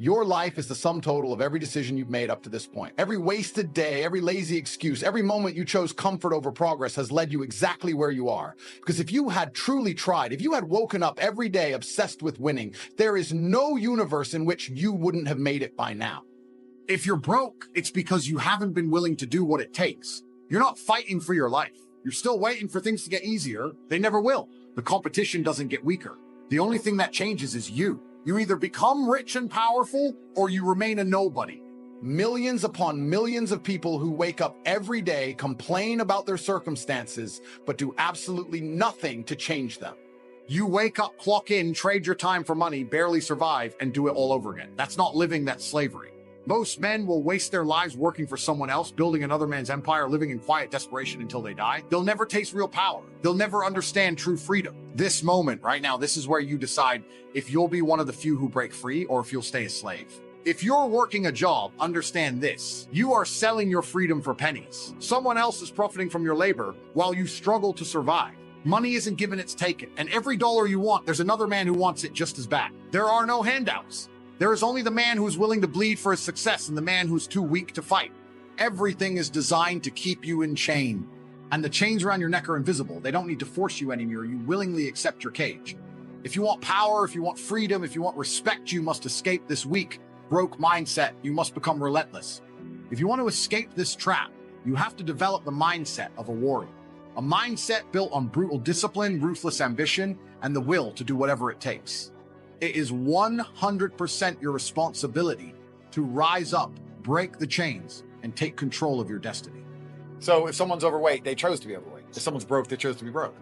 Your life is the sum total of every decision you've made up to this point. Every wasted day, every lazy excuse, every moment you chose comfort over progress has led you exactly where you are. Because if you had truly tried, if you had woken up every day obsessed with winning, there is no universe in which you wouldn't have made it by now. If you're broke, it's because you haven't been willing to do what it takes. You're not fighting for your life. You're still waiting for things to get easier. They never will. The competition doesn't get weaker. The only thing that changes is you. You either become rich and powerful or you remain a nobody. Millions upon millions of people who wake up every day, complain about their circumstances, but do absolutely nothing to change them. You wake up, clock in, trade your time for money, barely survive, and do it all over again. That's not living, that's slavery. Most men will waste their lives working for someone else, building another man's empire, living in quiet desperation until they die. They'll never taste real power. They'll never understand true freedom. This moment right now, this is where you decide if you'll be one of the few who break free or if you'll stay a slave. If you're working a job, understand this. You are selling your freedom for pennies. Someone else is profiting from your labor while you struggle to survive. Money isn't given, it's taken. And every dollar you want, there's another man who wants it just as bad. There are no handouts. There is only the man who is willing to bleed for his success and the man who's too weak to fight. Everything is designed to keep you in chain. And the chains around your neck are invisible. They don't need to force you anymore. You willingly accept your cage. If you want power, if you want freedom, if you want respect, you must escape this weak, broke mindset. You must become relentless. If you want to escape this trap, you have to develop the mindset of a warrior. A mindset built on brutal discipline, ruthless ambition, and the will to do whatever it takes. It is 100% your responsibility to rise up, break the chains, and take control of your destiny. So if someone's overweight, they chose to be overweight. If someone's broke, they chose to be broke.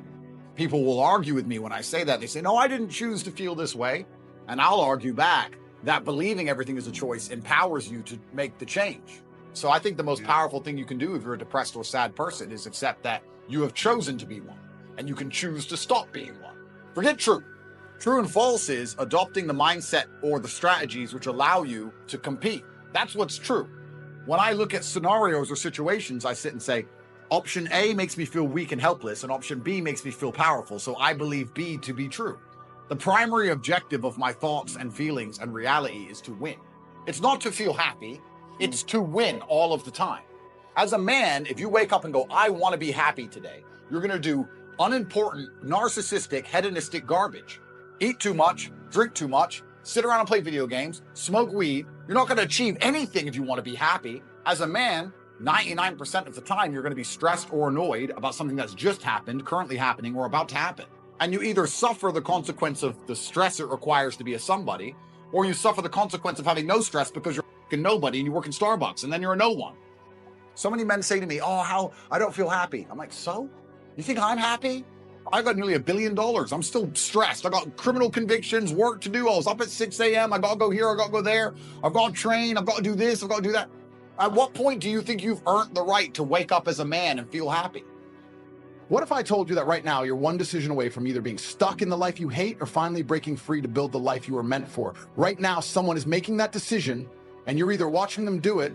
People will argue with me when I say that. They say, no, I didn't choose to feel this way. And I'll argue back that believing everything is a choice empowers you to make the change. So I think the most powerful thing you can do if you're a depressed or sad person is accept that you have chosen to be one, and you can choose to stop being one. Forget true. True and false is adopting the mindset or the strategies which allow you to compete. That's what's true. When I look at scenarios or situations, I sit and say, option A makes me feel weak and helpless, and option B makes me feel powerful, so I believe B to be true. The primary objective of my thoughts and feelings and reality is to win. It's not to feel happy, it's to win all of the time. As a man, if you wake up and go, I want to be happy today, you're going to do unimportant, narcissistic, hedonistic garbage. Eat too much, drink too much, sit around and play video games, smoke weed. You're not going to achieve anything if you want to be happy. As a man, 99% of the time, you're going to be stressed or annoyed about something that's just happened, currently happening, or about to happen. And you either suffer the consequence of the stress it requires to be a somebody, or you suffer the consequence of having no stress because you're a nobody and you work in Starbucks and then you're a no one. So many men say to me, oh, how I don't feel happy. I'm like, so? You think I'm happy? I got nearly $1 billion. I'm still stressed. I got criminal convictions, work to do. I was up at 6 a.m. I got to go here. I got to go there. I've got to train. I've got to do this. I've got to do that. At what point do you think you've earned the right to wake up as a man and feel happy? What if I told you that right now you're one decision away from either being stuck in the life you hate or finally breaking free to build the life you were meant for? Right now, someone is making that decision and you're either watching them do it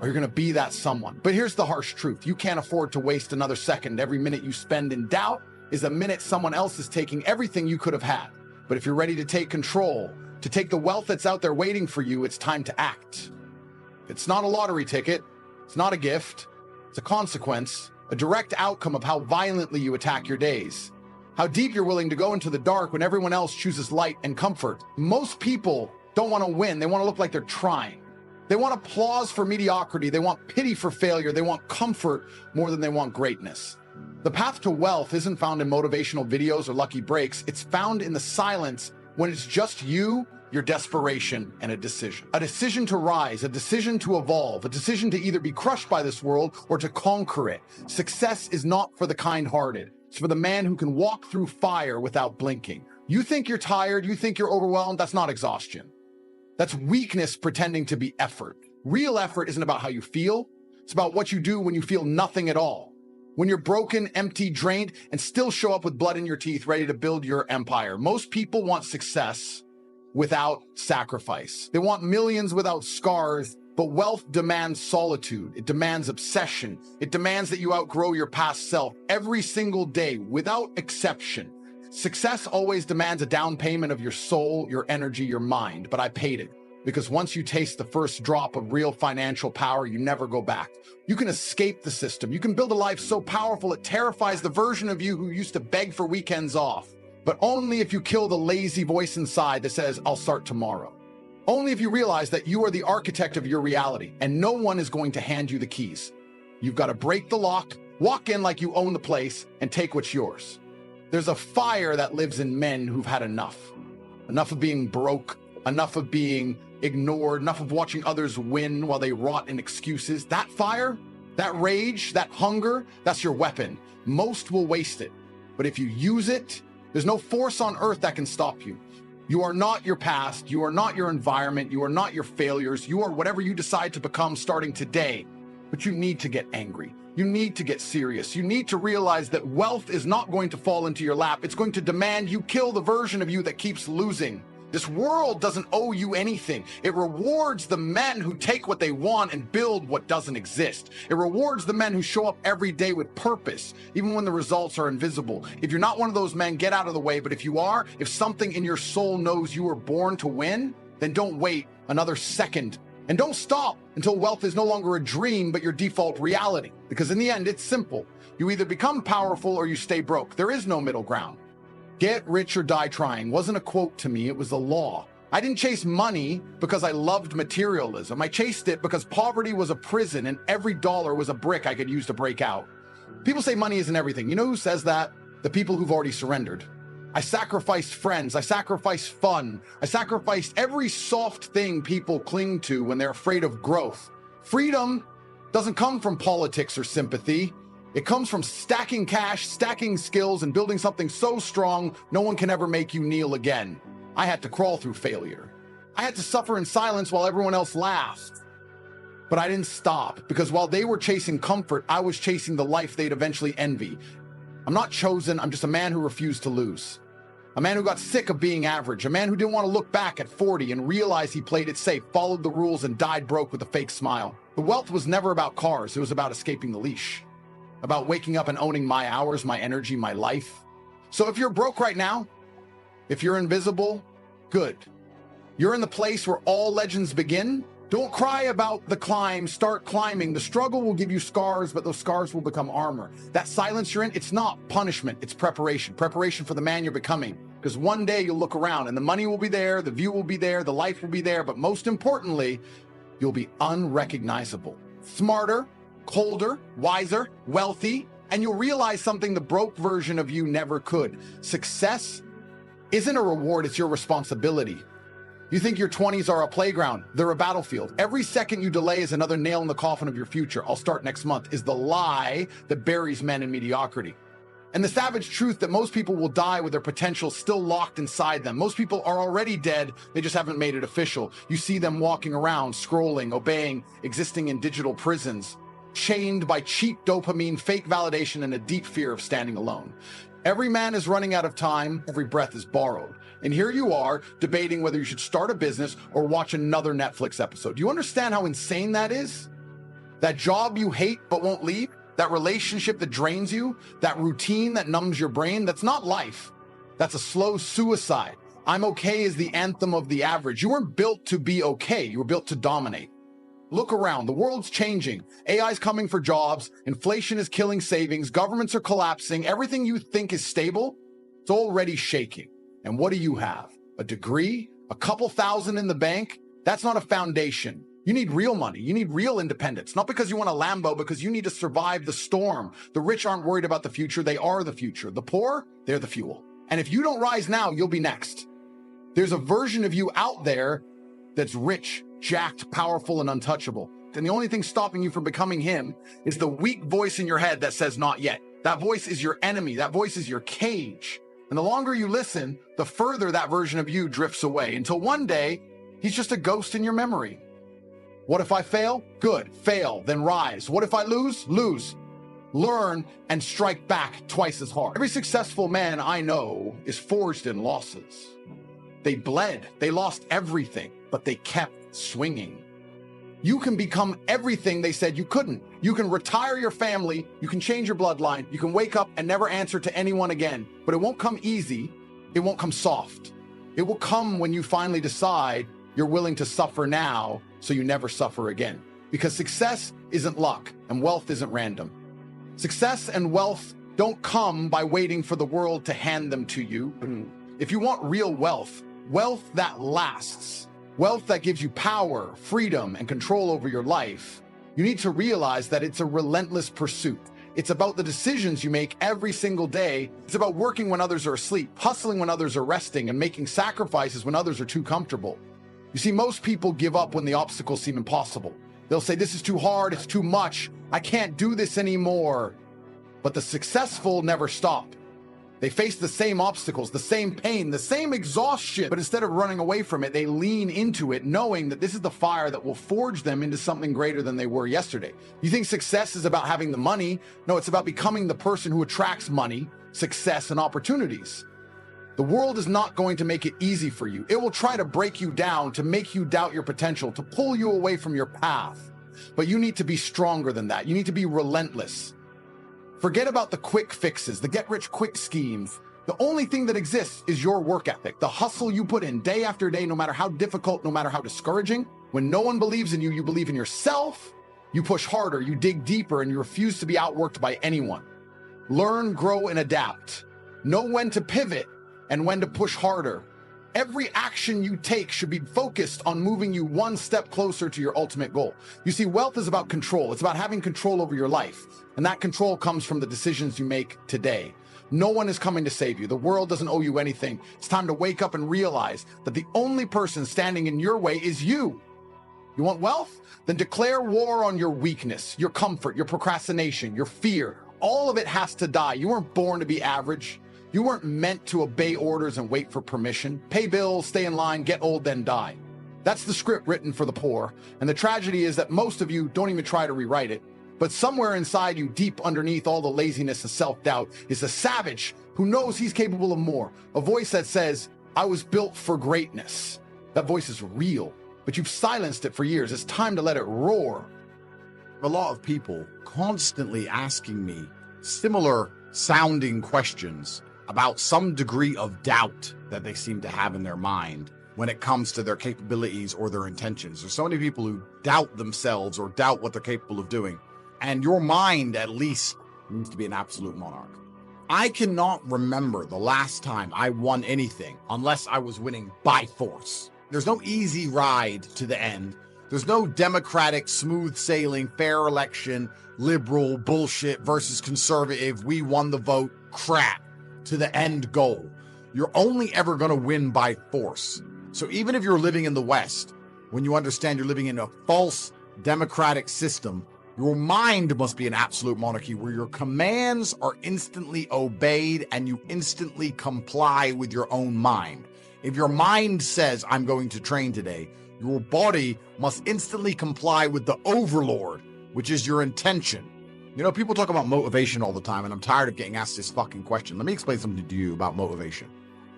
or you're going to be that someone. But here's the harsh truth. You can't afford to waste another second. Every minute you spend in doubt is a minute someone else is taking everything you could have had. But if you're ready to take control, to take the wealth that's out there waiting for you, it's time to act. It's not a lottery ticket. It's not a gift. It's a consequence, a direct outcome of how violently you attack your days, how deep you're willing to go into the dark when everyone else chooses light and comfort. Most people don't want to win. They want to look like they're trying. They want applause for mediocrity. They want pity for failure. They want comfort more than they want greatness. The path to wealth isn't found in motivational videos or lucky breaks. It's found in the silence when it's just you, your desperation, and a decision to rise, a decision to evolve, a decision to either be crushed by this world or to conquer it. Success is not for the kind-hearted. It's for the man who can walk through fire without blinking. You think you're tired, you think you're overwhelmed, that's not exhaustion. That's weakness pretending to be effort. Real effort isn't about how you feel. It's about what you do when you feel nothing at all. When you're broken, empty, drained, and still show up with blood in your teeth, ready to build your empire. Most people want success without sacrifice. They want millions without scars, but wealth demands solitude. It demands obsession. It demands that you outgrow your past self every single day, without exception. Success always demands a down payment of your soul, your energy, your mind, but I paid it. Because once you taste the first drop of real financial power, you never go back. You can escape the system. You can build a life so powerful it terrifies the version of you who used to beg for weekends off. But only if you kill the lazy voice inside that says, I'll start tomorrow. Only if you realize that you are the architect of your reality and no one is going to hand you the keys. You've got to break the lock, walk in like you own the place, and take what's yours. There's a fire that lives in men who've had enough. Enough of being broke, enough of being ignored, enough of watching others win while they rot in excuses. That fire, that rage, that hunger, that's your weapon. Most will waste it. But if you use it, there's no force on earth that can stop you. You are not your past. You are not your environment. You are not your failures. You are whatever you decide to become starting today. But you need to get angry. You need to get serious. You need to realize that wealth is not going to fall into your lap. It's going to demand you kill the version of you that keeps losing. This world doesn't owe you anything. It rewards the men who take what they want and build what doesn't exist. It rewards the men who show up every day with purpose, even when the results are invisible. If you're not one of those men, get out of the way. But if you are, if something in your soul knows you were born to win, then don't wait another second. And don't stop until wealth is no longer a dream, but your default reality. Because in the end, it's simple. You either become powerful or you stay broke. There is no middle ground. Get rich or die trying wasn't a quote to me, it was a law. I didn't chase money because I loved materialism. I chased it because poverty was a prison and every dollar was a brick I could use to break out. People say money isn't everything. You know who says that? The people who've already surrendered. I sacrificed friends. I sacrificed fun. I sacrificed every soft thing people cling to when they're afraid of growth. Freedom doesn't come from politics or sympathy. It comes from stacking cash, stacking skills, and building something so strong no one can ever make you kneel again. I had to crawl through failure. I had to suffer in silence while everyone else laughed. But I didn't stop, because while they were chasing comfort, I was chasing the life they'd eventually envy. I'm not chosen, I'm just a man who refused to lose. A man who got sick of being average. A man who didn't want to look back at 40 and realize he played it safe, followed the rules, and died broke with a fake smile. The wealth was never about cars, it was about escaping the leash. About waking up and owning my hours, my energy, my life. So if you're broke right now, if you're invisible, good. You're in the place where all legends begin. Don't cry about the climb, start climbing. The struggle will give you scars, but those scars will become armor. That silence you're in, it's not punishment, it's preparation. Preparation for the man you're becoming. Because one day you'll look around and the money will be there, the view will be there, the life will be there, but most importantly, you'll be unrecognizable. Smarter, colder, wiser, wealthy, and you'll realize something the broke version of you never could. Success isn't a reward, it's your responsibility. You think your 20s are a playground, they're a battlefield. Every second you delay is another nail in the coffin of your future. I'll start next month is the lie that buries men in mediocrity. And the savage truth that most people will die with their potential still locked inside them. Most people are already dead, they just haven't made it official. You see them walking around, scrolling, obeying, existing in digital prisons, chained by cheap dopamine, fake validation, and a deep fear of standing alone. Every man is running out of time, every breath is borrowed. And here you are, debating whether you should start a business or watch another Netflix episode. Do you understand how insane that is? That job you hate but won't leave? That relationship that drains you? That routine that numbs your brain? That's not life. That's a slow suicide. I'm okay is the anthem of the average. You weren't built to be okay, you were built to dominate. Look around, the world's changing. AI's coming for jobs, inflation is killing savings, governments are collapsing, everything you think is stable, it's already shaking. And what do you have? A degree? A couple thousand in the bank? That's not a foundation. You need real money. You need real independence. Not because you want a Lambo, because you need to survive the storm. The rich aren't worried about the future. They are the future. The poor, they're the fuel. And if you don't rise now, you'll be next. There's a version of you out there that's rich, jacked, powerful, and untouchable. And the only thing stopping you from becoming him is the weak voice in your head that says not yet. That voice is your enemy. That voice is your cage. And the longer you listen, the further that version of you drifts away until one day, he's just a ghost in your memory. What if I fail? Good. Fail, then rise. What if I lose? Lose. Learn and strike back twice as hard. Every successful man I know is forged in losses. They bled. They lost everything, but they kept swinging. You can become everything they said you couldn't. You can retire your family. You can change your bloodline. You can wake up and never answer to anyone again. But it won't come easy. It won't come soft. It will come when you finally decide you're willing to suffer now so you never suffer again. Because success isn't luck and wealth isn't random. Success and wealth don't come by waiting for the world to hand them to you. If you want real wealth, wealth that lasts, wealth that gives you power, freedom, and control over your life, you need to realize that it's a relentless pursuit. It's about the decisions you make every single day. It's about working when others are asleep, hustling when others are resting, and making sacrifices when others are too comfortable. You see, most people give up when the obstacles seem impossible. They'll say, this is too hard, it's too much, I can't do this anymore. But the successful never stop. They face the same obstacles, the same pain, the same exhaustion, but instead of running away from it, they lean into it, knowing that this is the fire that will forge them into something greater than they were yesterday. You think success is about having the money? No, it's about becoming the person who attracts money, success, and opportunities. The world is not going to make it easy for you. It will try to break you down, to make you doubt your potential, to pull you away from your path. But you need to be stronger than that. You need to be relentless. Forget about the quick fixes, the get-rich-quick schemes. The only thing that exists is your work ethic, the hustle you put in day after day, no matter how difficult, no matter how discouraging. When no one believes in you, you believe in yourself, you push harder, you dig deeper, and you refuse to be outworked by anyone. Learn, grow, and adapt. Know when to pivot and when to push harder. Every action you take should be focused on moving you one step closer to your ultimate goal. You see, wealth is about control. It's about having control over your life. And that control comes from the decisions you make today. No one is coming to save you. The world doesn't owe you anything. It's time to wake up and realize that the only person standing in your way is you. You want wealth? Then declare war on your weakness, your comfort, your procrastination, your fear. All of it has to die. You weren't born to be average. You weren't meant to obey orders and wait for permission. Pay bills, stay in line, get old, then die. That's the script written for the poor. And the tragedy is that most of you don't even try to rewrite it. But somewhere inside you, deep underneath all the laziness and self-doubt, is a savage who knows he's capable of more. A voice that says, I was built for greatness. That voice is real, but you've silenced it for years. It's time to let it roar. A lot of people constantly asking me similar sounding questions about some degree of doubt that they seem to have in their mind when it comes to their capabilities or their intentions. There's so many people who doubt themselves or doubt what they're capable of doing. And your mind, at least, needs to be an absolute monarch. I cannot remember the last time I won anything unless I was winning by force. There's no easy ride to the end. There's no democratic, smooth sailing, fair election, liberal bullshit versus conservative, we won the vote crap to the end goal. You're only ever going to win by force. So even if you're living in the West, when you understand you're living in a false democratic system, your mind must be an absolute monarchy where your commands are instantly obeyed and you instantly comply with your own mind. If your mind says, I'm going to train today, your body must instantly comply with the overlord, which is your intention. You know, people talk about motivation all the time, and I'm tired of getting asked this fucking question. Let me explain something to you about motivation.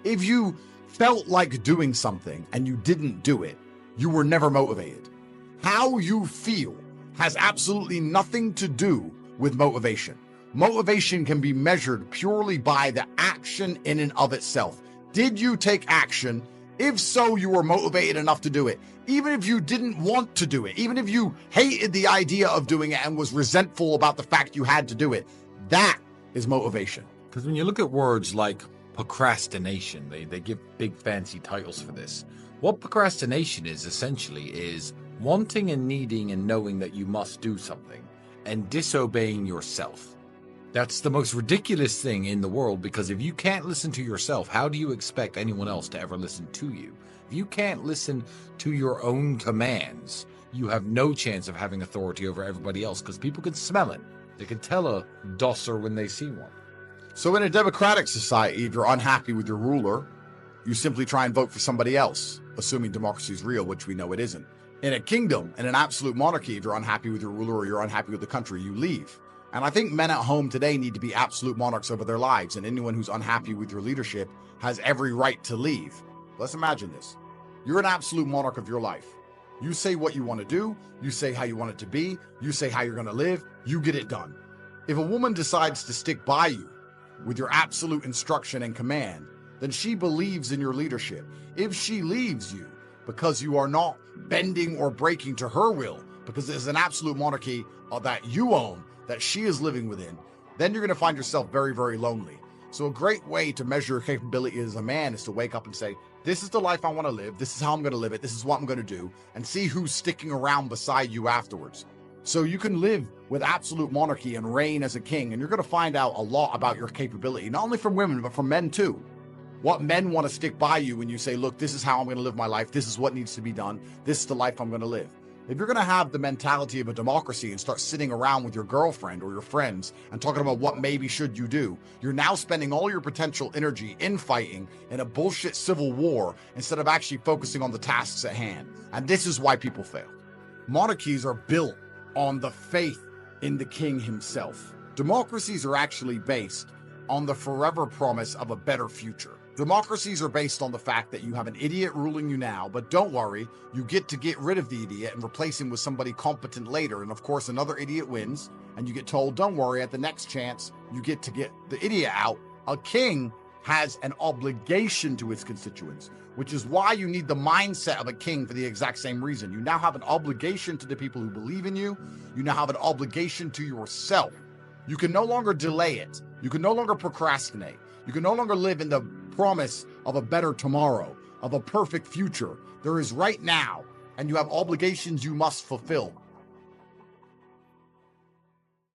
If you felt like doing something and you didn't do it, you were never motivated. How you feel has absolutely nothing to do with motivation. Motivation can be measured purely by the action in and of itself. Did you take action? If so, you were motivated enough to do it. Even if you didn't want to do it, even if you hated the idea of doing it and was resentful about the fact you had to do it, that is motivation. Because when you look at words like procrastination, they give big fancy titles for this. What procrastination is essentially is wanting and needing and knowing that you must do something and disobeying yourself. That's the most ridiculous thing in the world, because if you can't listen to yourself, how do you expect anyone else to ever listen to you? If you can't listen to your own commands, you have no chance of having authority over everybody else, because people can smell it. They can tell a dosser when they see one. So in a democratic society, if you're unhappy with your ruler, you simply try and vote for somebody else, assuming democracy is real, which we know it isn't. In a kingdom, in an absolute monarchy, if you're unhappy with your ruler or you're unhappy with the country, you leave. And I think men at home today need to be absolute monarchs over their lives, and anyone who's unhappy with your leadership has every right to leave. Let's imagine this. You're an absolute monarch of your life. You say what you want to do, you say how you want it to be, you say how you're going to live, you get it done. If a woman decides to stick by you with your absolute instruction and command, then she believes in your leadership. If she leaves you, because you are not bending or breaking to her will, because it is an absolute monarchy that you own, that she is living within, then you're going to find yourself very, very lonely. So a great way to measure your capability as a man is to wake up and say, this is the life I want to live. This is how I'm going to live it. This is what I'm going to do, and see who's sticking around beside you afterwards. So you can live with absolute monarchy and reign as a king, and you're going to find out a lot about your capability, not only from women, but from men too. What men want to stick by you when you say, look, this is how I'm going to live my life. This is what needs to be done. This is the life I'm going to live. If you're going to have the mentality of a democracy and start sitting around with your girlfriend or your friends and talking about what maybe should you do, you're now spending all your potential energy infighting in a bullshit civil war instead of actually focusing on the tasks at hand. And this is why people fail. Monarchies are built on the faith in the king himself. Democracies are actually based on the forever promise of a better future. Democracies are based on the fact that you have an idiot ruling you now, but don't worry, you get to get rid of the idiot and replace him with somebody competent later. And of course, another idiot wins, and you get told, don't worry, at the next chance, you get to get the idiot out. A king has an obligation to his constituents, which is why you need the mindset of a king for the exact same reason. You now have an obligation to the people who believe in you. You now have an obligation to yourself. You can no longer delay it. You can no longer procrastinate. You can no longer live in the promise of a better tomorrow, of a perfect future. There is right now, and you have obligations you must fulfill.